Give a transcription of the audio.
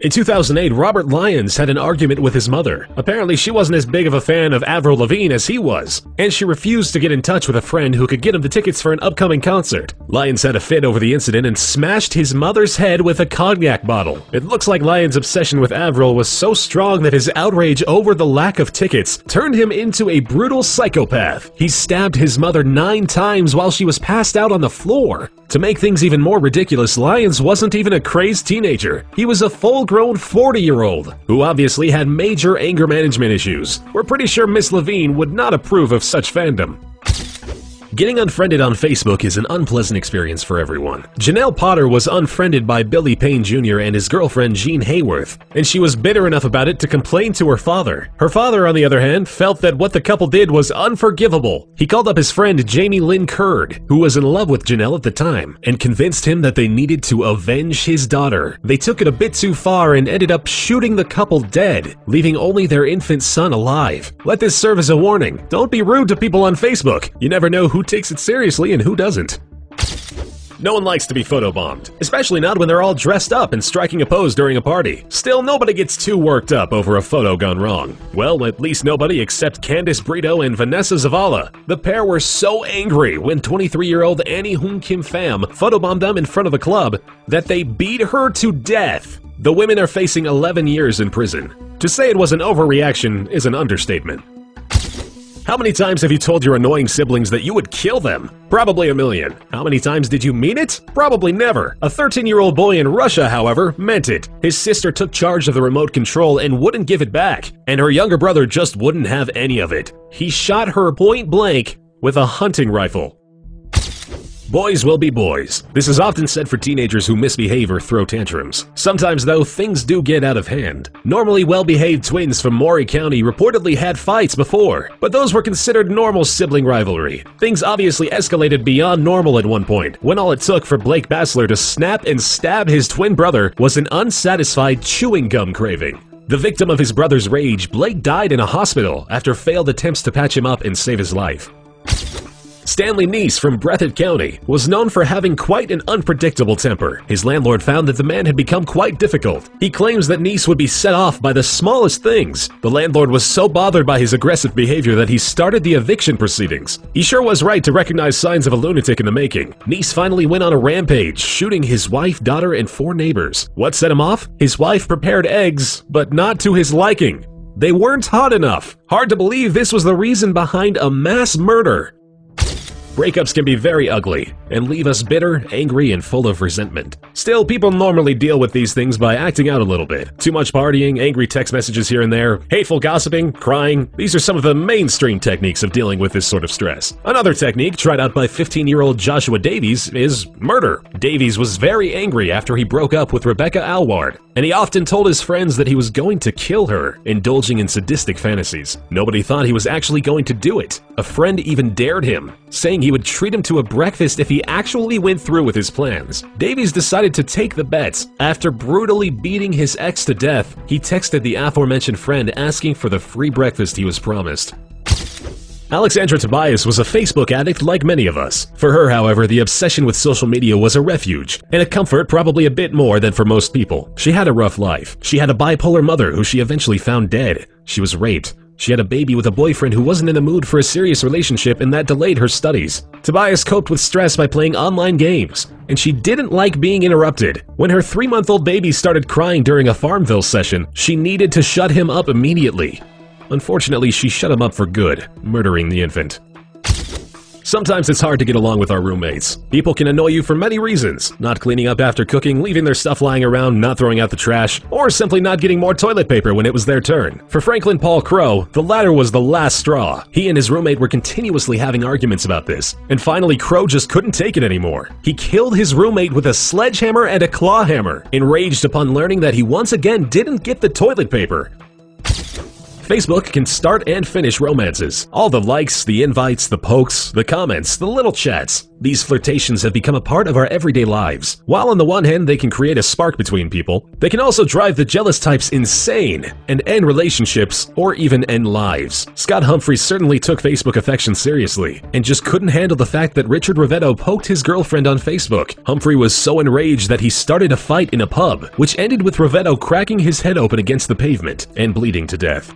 In 2008, Robert Lyons had an argument with his mother. Apparently, she wasn't as big of a fan of Avril Lavigne as he was, and she refused to get in touch with a friend who could get him the tickets for an upcoming concert. Lyons had a fit over the incident and smashed his mother's head with a cognac bottle. It looks like Lyons' obsession with Avril was so strong that his outrage over the lack of tickets turned him into a brutal psychopath. He stabbed his mother 9 times while she was passed out on the floor. To make things even more ridiculous, Lyons wasn't even a crazed teenager. He was a full-grown 40-year-old who obviously had major anger management issues. We're pretty sure Miss Levine would not approve of such fandom. Getting unfriended on Facebook is an unpleasant experience for everyone. Janelle Potter was unfriended by Billy Payne Jr. and his girlfriend Jean Hayworth, and she was bitter enough about it to complain to her father. Her father, on the other hand, felt that what the couple did was unforgivable. He called up his friend Jamie Lynn Curd, who was in love with Janelle at the time, and convinced him that they needed to avenge his daughter. They took it a bit too far and ended up shooting the couple dead, leaving only their infant son alive. Let this serve as a warning. Don't be rude to people on Facebook. You never know who takes it seriously and who doesn't. No one likes to be photobombed, especially not when they're all dressed up and striking a pose during a party. Still, nobody gets too worked up over a photo gone wrong. Well, at least nobody except Candice Brito and Vanessa Zavala. The pair were so angry when 23-year-old Annie Hoon Kim Pham photobombed them in front of a club that they beat her to death. The women are facing 11 years in prison. To say it was an overreaction is an understatement. How many times have you told your annoying siblings that you would kill them? Probably a million. How many times did you mean it? Probably never. A 13-year-old boy in Russia, however, meant it. His sister took charge of the remote control and wouldn't give it back, and her younger brother just wouldn't have any of it. He shot her point blank with a hunting rifle. Boys will be boys. This is often said for teenagers who misbehave or throw tantrums. Sometimes, though, things do get out of hand. Normally well-behaved twins from Maury County reportedly had fights before, but those were considered normal sibling rivalry. Things obviously escalated beyond normal at one point, when all it took for Blake Bassler to snap and stab his twin brother was an unsatisfied chewing gum craving. The victim of his brother's rage, Blake died in a hospital after failed attempts to patch him up and save his life. Stanley Neese from Breathitt County was known for having quite an unpredictable temper. His landlord found that the man had become quite difficult. He claims that Neese would be set off by the smallest things. The landlord was so bothered by his aggressive behavior that he started the eviction proceedings. He sure was right to recognize signs of a lunatic in the making. Neese finally went on a rampage, shooting his wife, daughter, and 4 neighbors. What set him off? His wife prepared eggs, but not to his liking. They weren't hot enough. Hard to believe this was the reason behind a mass murder. Breakups can be very ugly and leave us bitter, angry, and full of resentment. Still, people normally deal with these things by acting out a little bit. Too much partying, angry text messages here and there, hateful gossiping, crying. These are some of the mainstream techniques of dealing with this sort of stress. Another technique tried out by 15-year-old Joshua Davies is murder. Davies was very angry after he broke up with Rebecca Alward, and he often told his friends that he was going to kill her, indulging in sadistic fantasies. Nobody thought he was actually going to do it. A friend even dared him, saying he would treat him to a breakfast if he actually went through with his plans. Davies decided to take the bet. After brutally beating his ex to death, he texted the aforementioned friend asking for the free breakfast he was promised. Alexandra Tobias was a Facebook addict like many of us. For her, however, the obsession with social media was a refuge, and a comfort probably a bit more than for most people. She had a rough life. She had a bipolar mother who she eventually found dead. She was raped. She had a baby with a boyfriend who wasn't in the mood for a serious relationship, and that delayed her studies. Tobias coped with stress by playing online games, and she didn't like being interrupted. When her 3-month-old baby started crying during a Farmville session, she needed to shut him up immediately. Unfortunately, she shut him up for good, murdering the infant. Sometimes it's hard to get along with our roommates. People can annoy you for many reasons: not cleaning up after cooking, leaving their stuff lying around, not throwing out the trash, or simply not getting more toilet paper when it was their turn. For Franklin Paul Crow, the latter was the last straw. He and his roommate were continuously having arguments about this, and finally Crow just couldn't take it anymore. He killed his roommate with a sledgehammer and a claw hammer, enraged upon learning that he once again didn't get the toilet paper. Facebook can start and finish romances. All the likes, the invites, the pokes, the comments, the little chats. These flirtations have become a part of our everyday lives. While on the one hand they can create a spark between people, they can also drive the jealous types insane and end relationships or even end lives. Scott Humphreys certainly took Facebook affection seriously and just couldn't handle the fact that Richard Rivetto poked his girlfriend on Facebook. Humphrey was so enraged that he started a fight in a pub, which ended with Rivetto cracking his head open against the pavement and bleeding to death.